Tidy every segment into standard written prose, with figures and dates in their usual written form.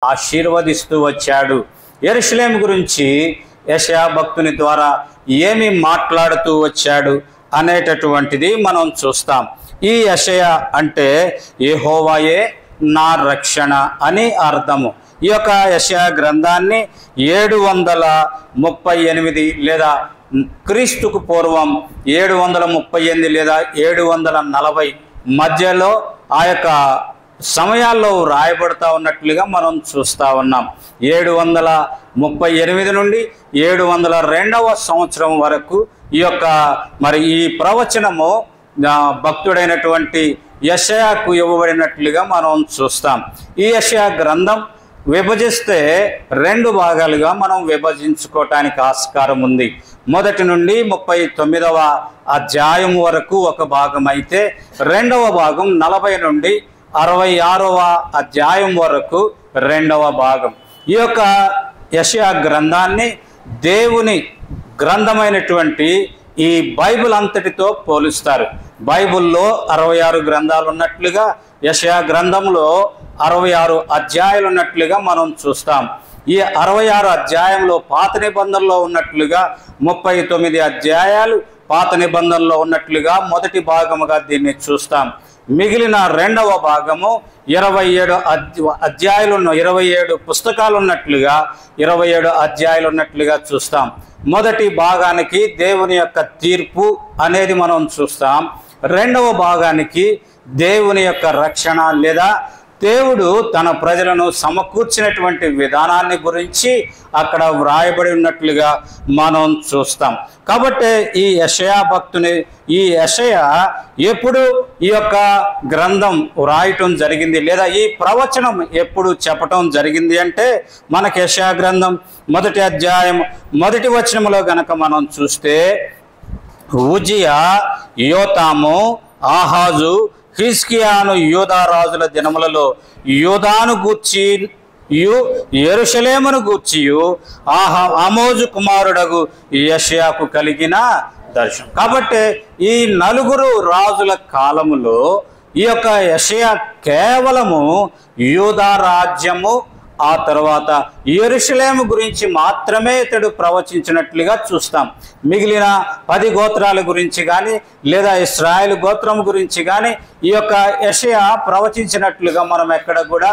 ఆశీర్వదిస్తూ వచ్చాడు. యెరూషలేము గురించి యెషయా భక్తుని ద్వారా ఏమి మాట్లాడుతూ వచ్చాడు అనేటటువంటిది మనం చూస్తాం. ఈ యెషయా అంటే యెహోవాయే నా రక్షణ అని అర్థము. ఈ యొక్క యెషయా గ్రంథాన్ని 738 లేదా క్రీస్తుకు పూర్వం 738 లేదా 740 మధ్యలో ఆ యొక్క సమయాల్లో రాయబడతా ఉన్నట్లుగా మనం చూస్తూ ఉన్నాం. 738 నుండి 702వ సంవత్సరం వరకు ఈ యొక్క ఈ ప్రవచనము భక్తుడైనటువంటి యెషయాకు ఇవ్వబడినట్లుగా మనం చూస్తాం. ఈ యెషయా గ్రంథం విభజిస్తే 2 భాగాలుగా మనం విభజించుకోవటానికి ఆస్కారం ఉంది. మొదటి నుండి 39వ అధ్యాయం వరకు ఒక భాగం అయితే, రెండవ భాగం 40 నుండి 66వ అధ్యాయం వరకు రెండవ భాగం. ఈ యొక్క యెషయా గ్రంథాన్ని దేవుని గ్రంథమైనటువంటి ఈ బైబిల్ అంతటితో పోలుస్తారు. బైబిల్లో 66 గ్రంథాలు ఉన్నట్లుగా యెషయా గ్రంథంలో 66 అధ్యాయాలు ఉన్నట్లుగా మనం చూస్తాం. ఈ 66 అధ్యాయంలో పాత నిబంధనలో ఉన్నట్లుగా 39 అధ్యాయాలు పాత నిబంధనలో ఉన్నట్లుగా మొదటి భాగముగా దీన్ని చూస్తాం. మిగిలిన రెండవ భాగము 27 అధ్యాయాలు 27 పుస్తకాలు ఉన్నట్లుగా 27 అధ్యాయాలు ఉన్నట్లుగా చూస్తాం. మొదటి భాగానికి దేవుని యొక్క తీర్పు అనేది మనం చూస్తాం. రెండవ భాగానికి దేవుని యొక్క రక్షణ లేదా దేవుడు తన ప్రజలను సమకూర్చినటువంటి విధానాన్ని గురించి అక్కడ వ్రాయబడి ఉన్నట్లుగా మనం చూస్తాం. కాబట్టి ఈ యెషయా భక్తుని ఈ యెషయా ఎప్పుడు ఈ యొక్క గ్రంథం వ్రాయటం జరిగింది లేదా ఈ ప్రవచనం ఎప్పుడు చెప్పటం జరిగింది అంటే, మనకి యెషయా గ్రంథం మొదటి అధ్యాయం మొదటి వచనంలో గనక మనం చూస్తే, ఉజ్జియా, యోతాము, ఆహాజు, హిజ్కియాను యూదా రాజుల దినములలో యూదాను గూర్చి యెరూషలేమును గూర్చి ఆమోజు కుమారుడగు యెషయాకు కలిగిన దర్శనం. కాబట్టి ఈ 4 రాజుల కాలములో ఈ యొక్క యెషయా కేవలము యూదా రాజ్యము ఆ తర్వాత యెరూషలేము గురించి మాత్రమే ఇతడు ప్రవచించినట్లుగా చూస్తాం. మిగిలిన 10 గోత్రాల గురించి కానీ లేదా ఇశ్రాయేలు గోత్రం గురించి కానీ ఈ యొక్క యెషయా ప్రవచించినట్లుగా మనం ఎక్కడ కూడా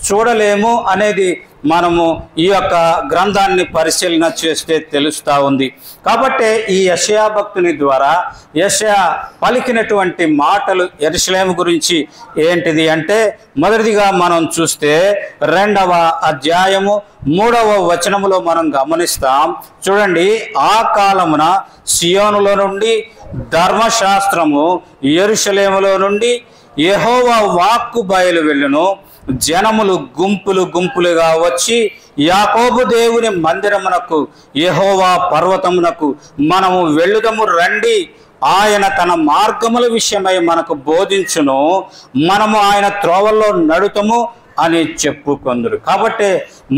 చూడలేము అనేది మనము ఈ యొక్క గ్రంథాన్ని పరిశీలన చేస్తే తెలుస్తూ ఉంది. కాబట్టి ఈ యెషయా భక్తుని ద్వారా యెషయా పలికినటువంటి మాటలు యెరూషలేము గురించి ఏంటిది అంటే, మొదటిదిగా మనం చూస్తే 2వ అధ్యాయము 3వ వచనములో మనం గమనిస్తాం. చూడండి, ఆ కాలమున సియోనులో నుండి ధర్మశాస్త్రము, యెరూషలేములో నుండి యెహోవా వాక్కు బయలు వెళ్ళును. జనములు గుంపులు గుంపులుగా వచ్చి యాకోబు దేవుని మందిరమునకు, యెహోవా పర్వతమునకు మనము వెళ్ళుదము రండి. ఆయన తన మార్గముల విషయమై మనకు బోధించును, మనము ఆయన త్రోవల్లో నడుతము అని చెప్పుకొందురు. కాబట్టి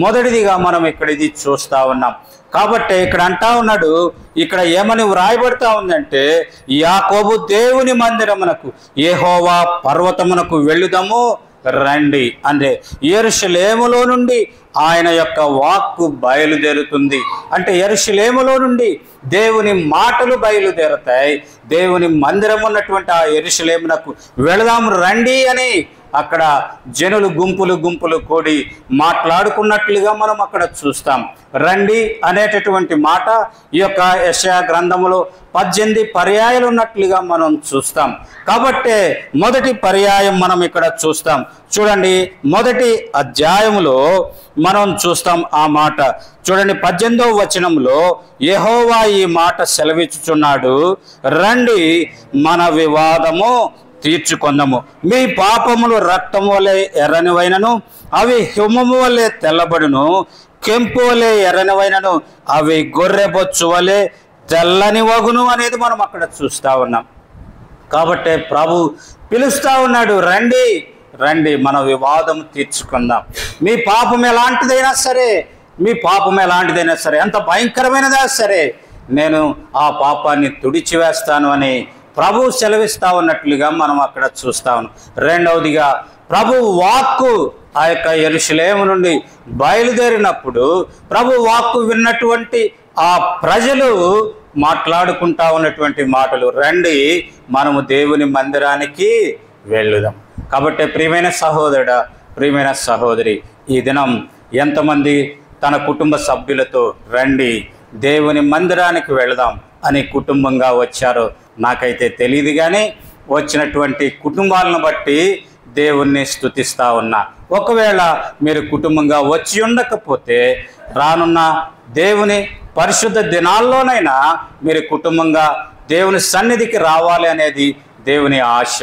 మొదటిదిగా మనం ఇక్కడ ఇది చూస్తా ఉన్నాం. కాబట్టి ఇక్కడ అంటా ఉన్నాడు, ఇక్కడ ఏమని వ్రాయబడతా ఉందంటే, యాకోబు దేవుని మందిరమునకు, యెహోవా పర్వతమునకు వెళ్ళుదము రండి. అంటే యెరూషలేములో నుండి ఆయన యొక్క వాక్కు బయలుదేరుతుంది. అంటే యెరూషలేములో నుండి దేవుని మాటలు బయలుదేరుతాయి. దేవుని మందిరం ఉన్నటువంటి ఆ యెరూషలేమునకు వెళదాం రండి అని అక్కడ జనులు గుంపులు గుంపులు కూడి మాట్లాడుకున్నట్లుగా మనం అక్కడ చూస్తాం. రండి అనేటటువంటి మాట ఈ యొక్క యెషయా గ్రంథములో 18 పర్యాయాలు ఉన్నట్లుగా మనం చూస్తాం. కాబట్టి మొదటి పర్యాయం మనం ఇక్కడ చూస్తాం. చూడండి, మొదటి అధ్యాయములో మనం చూస్తాం ఆ మాట. చూడండి, 18వ వచనంలో యెహోవా ఈ మాట సెలవిచ్చుచున్నాడు, రండి మన వివాదము తీర్చుకొందము. మీ పాపములు రక్తము వలె ఎర్రనివైనను అవి హిమము వలె తెల్లబడును, కెంపు వలె ఎర్రనివైనను అవి గొర్రెబొచ్చు వలె తెల్లని వగును అనేది మనం అక్కడ చూస్తా ఉన్నాం. కాబట్టి ప్రభు పిలుస్తా ఉన్నాడు, రండి రండి మన వివాదం తీర్చుకుందాం. మీ పాపం ఎలాంటిదైనా సరే, మీ పాపం ఎలాంటిదైనా సరే, ఎంత భయంకరమైనదా సరే, నేను ఆ పాపాన్ని తుడిచివేస్తాను అని ప్రభు సెలవిస్తా ఉన్నట్లుగా మనం అక్కడ చూస్తా ఉన్నాం. రెండవదిగా ప్రభు వాక్కు ఆ యొక్క యెరూషలేము నుండి బయలుదేరినప్పుడు ప్రభు వాక్కు విన్నటువంటి ఆ ప్రజలు మాట్లాడుకుంటా ఉన్నటువంటి మాటలు, రండి మనము దేవుని మందిరానికి వెళ్ళుదాం. కాబట్టి ప్రియమైన సహోదరుడా, ప్రియమైన సహోదరి, ఈ దినం ఎంతమంది తన కుటుంబ సభ్యులతో రండి దేవుని మందిరానికి వెళదాం అని కుటుంబంగా వచ్చారో నాకైతే తెలియదు, కానీ వచ్చినటువంటి కుటుంబాలను బట్టి దేవుణ్ణి స్తుతిస్తా ఉన్నా. ఒకవేళ మీరు కుటుంబంగా వచ్చి ఉండకపోతే రానున్న దేవుని పరిశుద్ధ దినాల్లోనైనా మీరు కుటుంబంగా దేవుని సన్నిధికి రావాలి అనేది దేవుని ఆశ.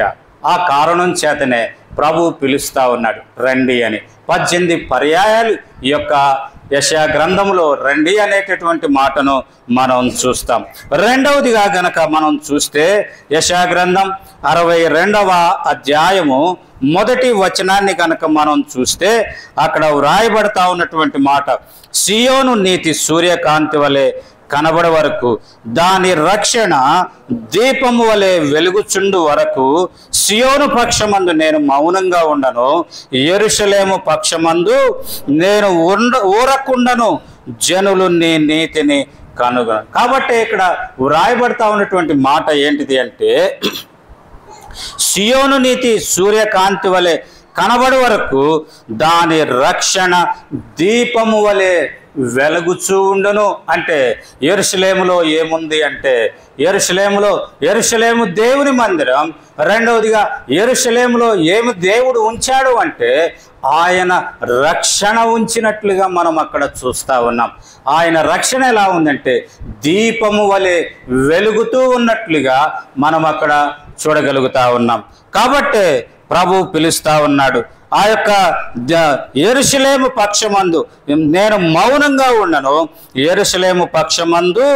ఆ కారణం చేతనే ప్రభు పిలుస్తూ ఉన్నాడు రండి అని. 18 పర్యాయాలు ఈ యొక్క యెషయా గ్రంథంలో రండి అనేటటువంటి మాటను మనం చూస్తాం. రెండవదిగా గనక మనం చూస్తే యెషయా గ్రంథం 62వ అధ్యాయము 1వ వచనాన్ని కనుక మనం చూస్తే అక్కడ వ్రాయబడతా ఉన్నటువంటి మాట, సియోను నీతి సూర్యకాంతి వలె కనబడే వరకు, దాని రక్షణ దీపము వలె వెలుగుచుండు వరకు సియోను పక్షమందు నేను మౌనంగా ఉండను, యెరూషలేము పక్షమందు నేను ఊరకుండను, జనులు నీ నీతిని కనుగొను. కాబట్టి ఇక్కడ వ్రాయబడతా ఉన్నటువంటి మాట ఏంటిది అంటే, సియోను నీతి సూర్యకాంతి వలె కనబడే వరకు దాని రక్షణ దీపము వలె వెలుగుచూ ఉండను. అంటే యెరూషలేములో ఏముంది అంటే, యెరూషలేము దేవుని మందిరం. రెండవదిగా యెరూషలేములో ఏమి దేవుడు ఉంచాడు అంటే ఆయన రక్షణ ఉంచినట్లుగా మనం అక్కడ చూస్తూ ఉన్నాం. ఆయన రక్షణ ఎలా ఉందంటే దీపము వలె వెలుగుతూ ఉన్నట్లుగా మనం అక్కడ చూడగలుగుతా ఉన్నాం. కాబట్టి ప్రభు పిలుస్తా ఉన్నాడు, ఆ యొక్క యెరూషలేము పక్షమందు నేను మౌనంగా ఉండను, యెరూషలేము పక్షమందు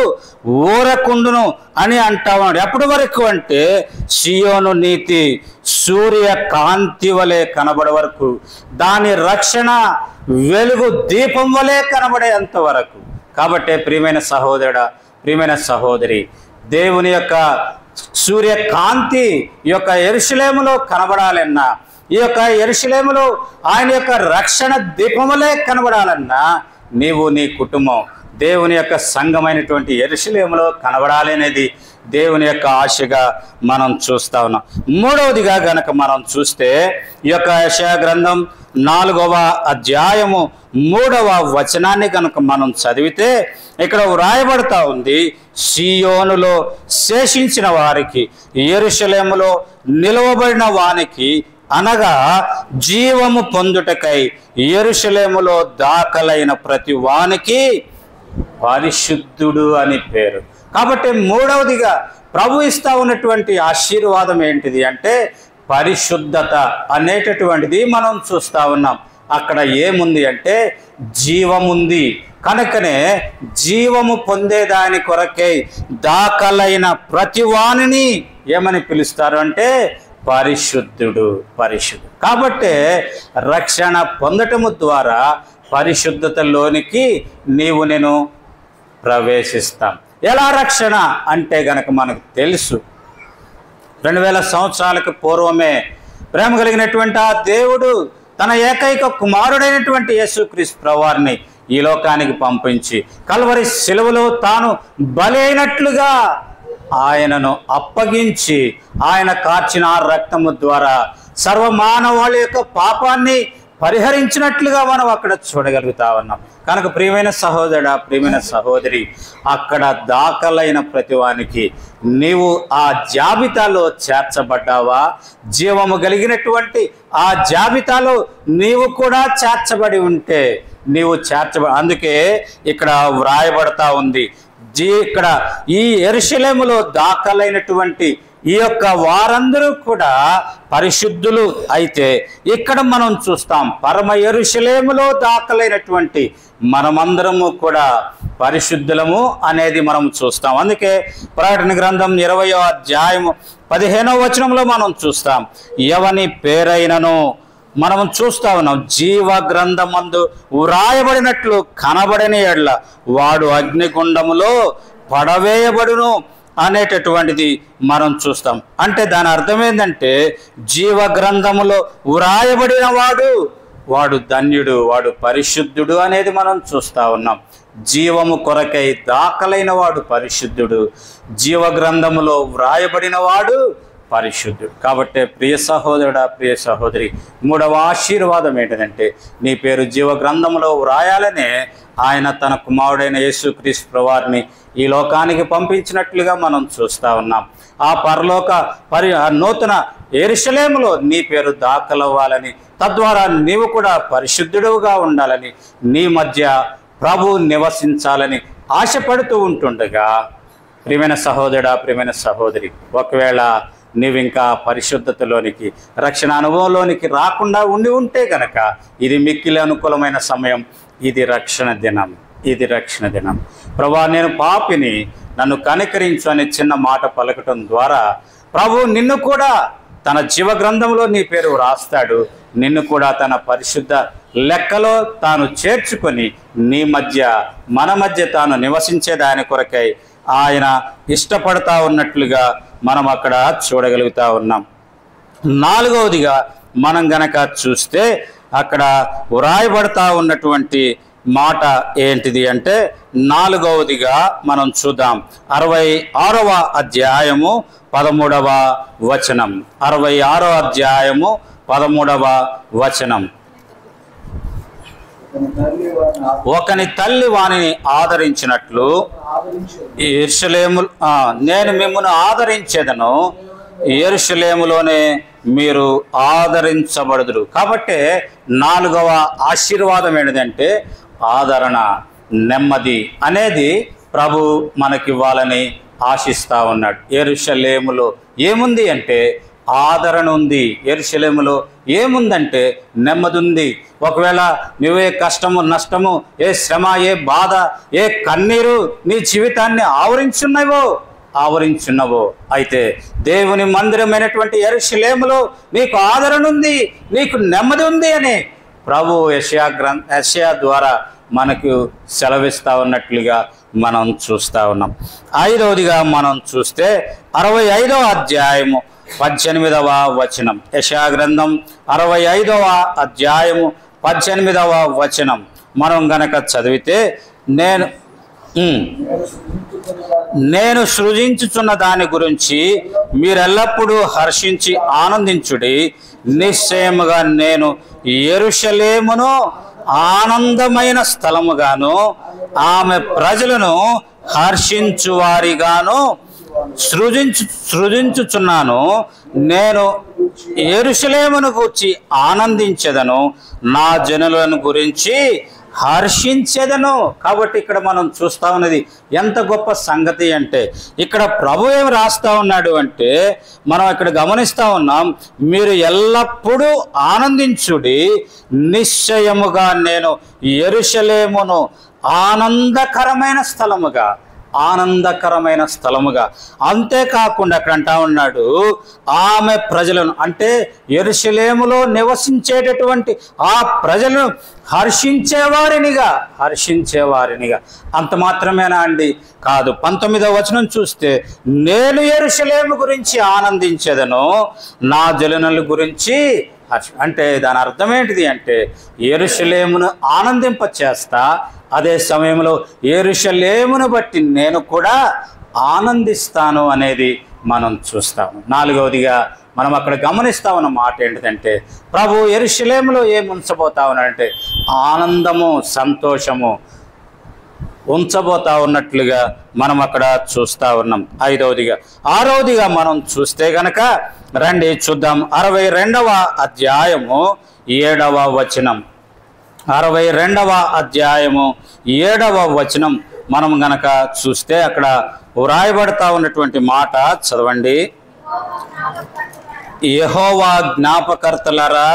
ఊరకుండును అని అంటా ఉన్నాడు. ఎప్పటి వరకు అంటే సియోను నీతి సూర్యకాంతి వలె కనబడే వరకు, దాని రక్షణ వెలుగు దీపం వలె కనబడేంత వరకు. కాబట్టి ప్రియమైన సహోదరుడా, ప్రియమైన సహోదరి, దేవుని యొక్క సూర్యకాంతి ఈ యొక్క యెరూషలేములో కనబడాలన్నా, ఈ యొక్క యెరూషలేములో ఆయన యొక్క రక్షణ దీపములే కనబడాలన్నా నీవు నీ కుటుంబం దేవుని యొక్క సంఘమైనటువంటి యెరూషలేములో కనబడాలి అనేది దేవుని యొక్క ఆశగా మనం చూస్తా ఉన్నాం. మూడవదిగా గనక మనం చూస్తే ఈ యొక్క యెషయా గ్రంథం 4వ అధ్యాయము 3వ వచనాన్ని కనుక మనం చదివితే ఇక్కడ వ్రాయబడతా ఉంది, సియోనులో శేషించిన వారికి, యెరూషలేములో నిలవబడిన వానికి, అనగా జీవము పొందుటకై యెరూషలేములో దాఖలైన ప్రతి వానికి పరిశుద్ధుడు అని పేరు. కాబట్టి మూడవదిగా ప్రభు ఇస్తా ఉన్నటువంటి ఆశీర్వాదం ఏంటిది అంటే పరిశుద్ధత అనేటటువంటిది మనం చూస్తా ఉన్నాం. అక్కడ ఏముంది అంటే జీవముంది. కనుకనే జీవము పొందేదాని కొరకై దాఖలైన ప్రతి వానిని ఏమని పిలుస్తారు అంటే పరిశుద్ధుడు, పరిశుద్ధుడు. కాబట్టి రక్షణ పొందటము ద్వారా పరిశుద్ధతలోనికి నీవు నేను ప్రవేశిస్తాం. ఎలా రక్షణ అంటే గనక మనకు తెలుసు, 2000 సంవత్సరాలకు పూర్వమే ప్రేమ కలిగినటువంటి ఆ దేవుడు తన ఏకైక కుమారుడైనటువంటి యేసుక్రీస్తు ప్రభువారిని ఈ లోకానికి పంపించి కల్వరి శిలువలో తాను బలి అయినట్లుగా ఆయనను అప్పగించి ఆయన కార్చిన రక్తము ద్వారా సర్వమానవాళి యొక్క పాపాన్ని పరిహరించినట్లుగా మనం అక్కడ చూడగలుగుతా ఉన్నాం. కనుక ప్రియమైన సహోదరుడా, ప్రియమైన సహోదరి, అక్కడ దాఖలైన ప్రతివానికి నీవు ఆ జాబితాలో చేర్చబడ్డావా? జీవము కలిగినటువంటి ఆ జాబితాలో నీవు కూడా చేర్చబడి ఉంటే నీవు అందుకే ఇక్కడ వ్రాయబడతా ఉంది, ఇక్కడ ఈ యెరూషలేములో దాఖలైనటువంటి ఈ యొక్క వారందరూ కూడా పరిశుద్ధులు. అయితే ఇక్కడ మనం చూస్తాం పరమ యెరూషలేములో దాఖలైనటువంటి మనమందరము కూడా పరిశుద్ధులము అనేది మనం చూస్తాం. అందుకే ప్రకటన గ్రంథం 20వ అధ్యాయము 15వ వచనంలో మనం చూస్తాం, ఎవని పేరైనను మనం చూస్తా ఉన్నాం జీవ గ్రంథమందు వ్రాయబడినట్లు కనబడని ఎడ్ల వాడు అగ్నిగుండములో పడవేయబడును, అనేటటువంటిది మనం చూస్తాం. అంటే దాని అర్థం ఏంటంటే జీవ గ్రంథములో వ్రాయబడిన వాడు ధన్యుడు, వాడు పరిశుద్ధుడు అనేది మనం చూస్తూ ఉన్నాం. జీవము కొరకై దాఖలైన వాడు పరిశుద్ధుడు, జీవ గ్రంథములో వ్రాయబడిన వాడు పరిశుద్ధుడు. కాబట్టి ప్రియ సహోదరుడా, ప్రియ సహోదరి, మూడవ ఆశీర్వాదం ఏంటంటే నీ పేరు జీవ గ్రంథములో వ్రాయాలనే ఆయన తన కుమారుడైన యేసుక్రీస్తు ప్రభువారిని ఈ లోకానికి పంపించినట్లుగా మనం చూస్తూ ఉన్నాం. ఆ పరలోక నూతన యెరూషలేములో నీ పేరు దాఖలవ్వాలని, తద్వారా నీవు కూడా పరిశుద్ధుడుగా ఉండాలని, నీ మధ్య ప్రభు నివసించాలని ఆశపడుతూ ఉంటుండగా, ప్రియమైన సహోదరుడా, ప్రియమైన సహోదరి, ఒకవేళ నీవింకా పరిశుద్ధతలోనికి, రక్షణ అనుభవంలోనికి రాకుండా ఉంటే గనక ఇది మిక్కిలి అనుకూలమైన సమయం. ఇది రక్షణ దినం, ఇది రక్షణ దినం. ప్రభువా, నేను పాపిని, నన్ను కనికరించు అనే చిన్న మాట పలకటం ద్వారా ప్రభు నిన్ను కూడా తన జీవ గ్రంథంలో నీ పేరు రాస్తాడు. నిన్ను కూడా తన పరిశుద్ధ లెక్కలో తాను చేర్చుకొని నీ మధ్య, మన మధ్య తాను నివసించే దాని కొరకై ఆయన ఇష్టపడతా ఉన్నట్లుగా మనం అక్కడ చూడగలుగుతా ఉన్నాం. నాలుగవదిగా మనం గనక చూస్తే అక్కడ వ్రాయబడతా ఉన్నటువంటి మాట ఏంటిది అంటే, నాలుగవదిగా మనం చూద్దాం. 66వ అధ్యాయము 13వ వచనం. 66వ అధ్యాయము 13వ వచనం. ఒకని తల్లి వానిని ఆదరించినట్లు యెరూషలేము నేను మిమ్మల్ని ఆదరించేదను, యెరూషలేములోనే మీరు ఆదరించబడుదురు. కాబట్టి నాలుగవ ఆశీర్వాదం ఏంటంటే ఆదరణ, నెమ్మది అనేది ప్రభు మనకివ్వాలని ఆశిస్తూ ఉన్నాడు. యెరూషలేములో ఏముంది అంటే ఆదరణ ఉంది. యెరూషలేములో ఏముందంటే నెమ్మది ఉంది. ఒకవేళ నువ్వే కష్టము, నష్టము, ఏ శ్రమ, ఏ బాధ, ఏ కన్నీరు నీ జీవితాన్ని ఆవరించున్నవో అయితే దేవుని మందిరమైనటువంటి యెరూషలేములో నీకు ఆదరణ ఉంది, నీకు నెమ్మది ఉంది అని ప్రభు యెషయా ద్వారా మనకు సెలవిస్తూ ఉన్నట్లుగా మనం చూస్తూ ఉన్నాం. ఐదవదిగా మనం చూస్తే 65వ అధ్యాయము 18వ వచనం. యెషయా గ్రంథం 65వ అధ్యాయము 18వ వచనం మనం గనక చదివితే, నేను సృజించుచున్న దాని గురించి మీరెల్లప్పుడూ హర్షించి ఆనందించుడి. నిశ్చయముగా నేను యెరూషలేమును ఆనందమైన స్థలముగాను, ఆమె ప్రజలను హర్షించువారిగాను సృజించుచున్నాను. నేను యెరూషలేమును గూర్చి ఆనందించెదను, నా జనులను గురించి హర్షించెదను. కాబట్టి ఇక్కడ మనం చూస్తా ఉన్నది ఎంత గొప్ప సంగతి అంటే, ఇక్కడ ప్రభు ఏమి రాస్తా ఉన్నాడు అంటే, మనం ఇక్కడ గమనిస్తా ఉన్నాం, మీరు ఎల్లప్పుడూ ఆనందించుడి, నిశ్చయముగా నేను యెరూషలేమును ఆనందకరమైన స్థలముగా, అంతేకాకుండా అక్కడ అంటా ఉన్నాడు ఆమె ప్రజలను, అంటే యెరూషలేములో నివసించేటటువంటి ఆ ప్రజలను హర్షించేవారినిగా. అంత మాత్రమేనా అండి? కాదు. 19వ వచనం చూస్తే, నేను యెరూషలేము గురించి ఆనందించేదను, నా జనుల గురించి అంటే దాని అర్థం ఏంటిది అంటే, యెరూషలేమును ఆనందింప చేస్తా, అదే సమయంలో యెరూషలేమును బట్టి నేను కూడా ఆనందిస్తాను అనేది మనం చూస్తాము. నాలుగవదిగా మనం అక్కడ గమనిస్తా ఉన్న మాట ఏంటిదంటే, ప్రభు యెరూషలేములో ఏమి ఉంచబోతా ఉన్నాడంటే ఆనందము, సంతోషము ఉంచబోతా ఉన్నట్లుగా మనం అక్కడ చూస్తూ ఉన్నాం. ఆరవదిగా మనం చూస్తే గనక రండి చూద్దాం. 62వ అధ్యాయము 7వ వచనం. 62వ అధ్యాయము 7వ వచనం మనం గనక చూస్తే అక్కడ వ్రాయబడతా ఉన్నటువంటి మాట చదవండి. యెహోవా జ్ఞాపకర్తలారా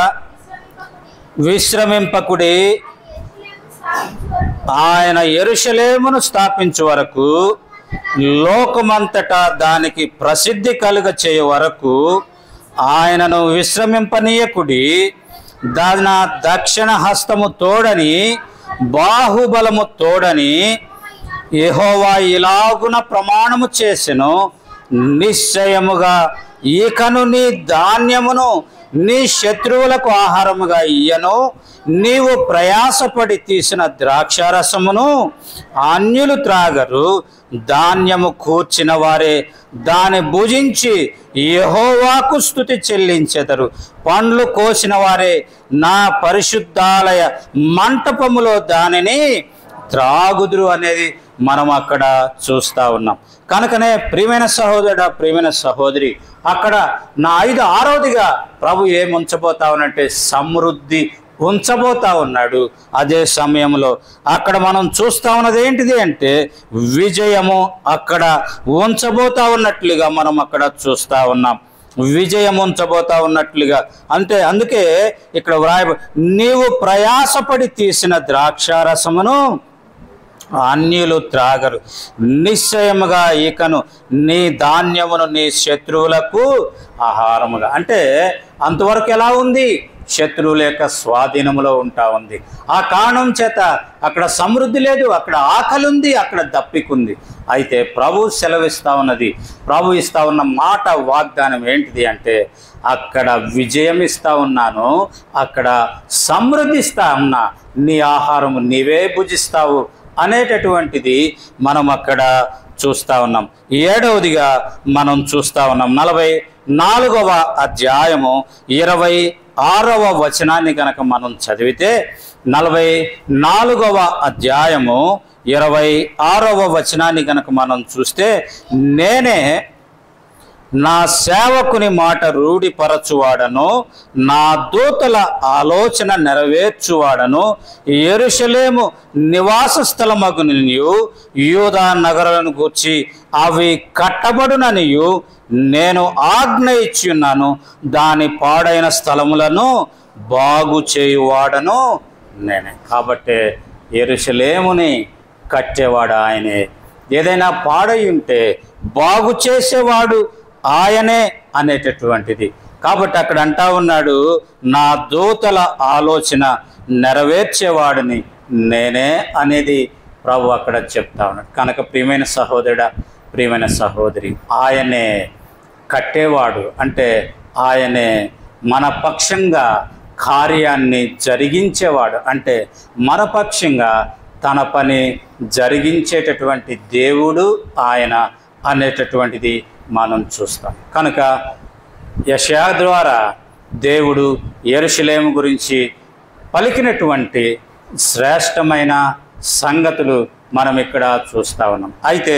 విశ్రమింపకుడి, ఆయన యెరూషలేమును స్థాపించు వరకు, లోకమంతటా దానికి ప్రసిద్ధి కలుగ చేయ వరకు ఆయనను విశ్రమింపనీయకుడి. దాని దక్షిణ హస్తము తోడని, బాహుబలము తోడని యెహోవా ఇలాగున ప్రమాణము చేసెను, నిశ్చయముగా ఇకను నీ ధాన్యమును నీ శత్రువులకు ఆహారముగా ఇయ్యను. నీవు ప్రయాసపడి తీసిన ద్రాక్షారసమును అన్యులు త్రాగరు. ధాన్యము కూర్చిన వారే దాని భుజించి యెహోవాకు స్తుతి చెల్లించెదరు. పండ్లు కోసిన వారే నా పరిశుద్ధాలయ మంటపములో దానిని త్రాగుదురు అనేది మనం అక్కడ చూస్తూ ఉన్నాం. కనుకనే ప్రియమైన సహోదరుడా, ప్రియమైన సహోదరి, అక్కడ నా 6వదిగా ప్రభు ఏమి ఉంచబోతా ఉన్నట్టే సమృద్ధి ఉంచబోతా ఉన్నాడు. అదే సమయంలో అక్కడ మనం చూస్తూ ఉన్నది ఏంటిది అంటే విజయము అక్కడ ఉంచబోతా ఉన్నట్లుగా మనం అక్కడ చూస్తూ ఉన్నాం. విజయం ఉంచబోతా ఉన్నట్లుగా అంటే అందుకే ఇక్కడ నీవు ప్రయాసపడి తీసిన ద్రాక్షారసమును అన్యులు త్రాగరు. నిశ్చయముగా ఇకను నీ ధాన్యమును నీ శత్రువులకు ఆహారముగా. అంటే అంతవరకు ఎలా ఉంది? శత్రువుల యొక్క స్వాధీనంలో ఉంటా ఉంది. ఆ కారణం చేత అక్కడ సమృద్ధి లేదు, అక్కడ ఆకలి ఉంది, అక్కడ దప్పికుంది. అయితే ప్రభు సెలవిస్తా ఉన్నది, ప్రభు ఇస్తా ఉన్న మాట వాగ్దానం ఏంటిది అంటే అక్కడ విజయం ఇస్తా ఉన్నాను, అక్కడ సమృద్ధిస్తా ఉన్నా, నీ ఆహారము నీవే భుజిస్తావు అనేటటువంటిది మనం అక్కడ చూస్తూ ఉన్నాం. 7వదిగా మనం చూస్తూ ఉన్నాం 44వ అధ్యాయము 26వ వచనాన్ని కనుక మనం చదివితే 44వ అధ్యాయము 26వ వచనాన్ని కనుక మనం చూస్తే, నేనే నా సేవకుని మాట రూఢిపరచువాడను, నా దూతల ఆలోచన నెరవేర్చువాడను, యెరూషలేము నివాస స్థలమగునియు యూదా నగరాలను గూర్చి అవి కట్టబడుననియు నేను ఆజ్ఞ ఇచ్చున్నాను. దాని పాడైన స్థలములను బాగు చేయువాడను నేనే. కాబట్టి యెరూషలేముని కట్టేవాడు ఆయనే. ఏదైనా పాడై ఉంటే బాగు చేసేవాడు ఆయనే అనేటటువంటిది. కాబట్టి అక్కడ అంటా ఉన్నాడు, నా దూతల ఆలోచన నెరవేర్చేవాడిని నేనే అనేది ప్రభు అక్కడ చెప్తా ఉన్నాడు. కనుక ప్రియమైన సహోదరుడా, ప్రియమైన సహోదరి, ఆయనే కట్టేవాడు. అంటే ఆయనే మన పక్షంగా కార్యాన్ని జరిగించేవాడు. అంటే మన పక్షంగా తన పని జరిగించేటటువంటి దేవుడు ఆయన అనేటటువంటిది మనం చూస్తాం. కనుక యెషయా ద్వారా దేవుడు యెరూషలేము గురించి పలికినటువంటి శ్రేష్టమైన సంగతులు మనం ఇక్కడ చూస్తూ ఉన్నాం. అయితే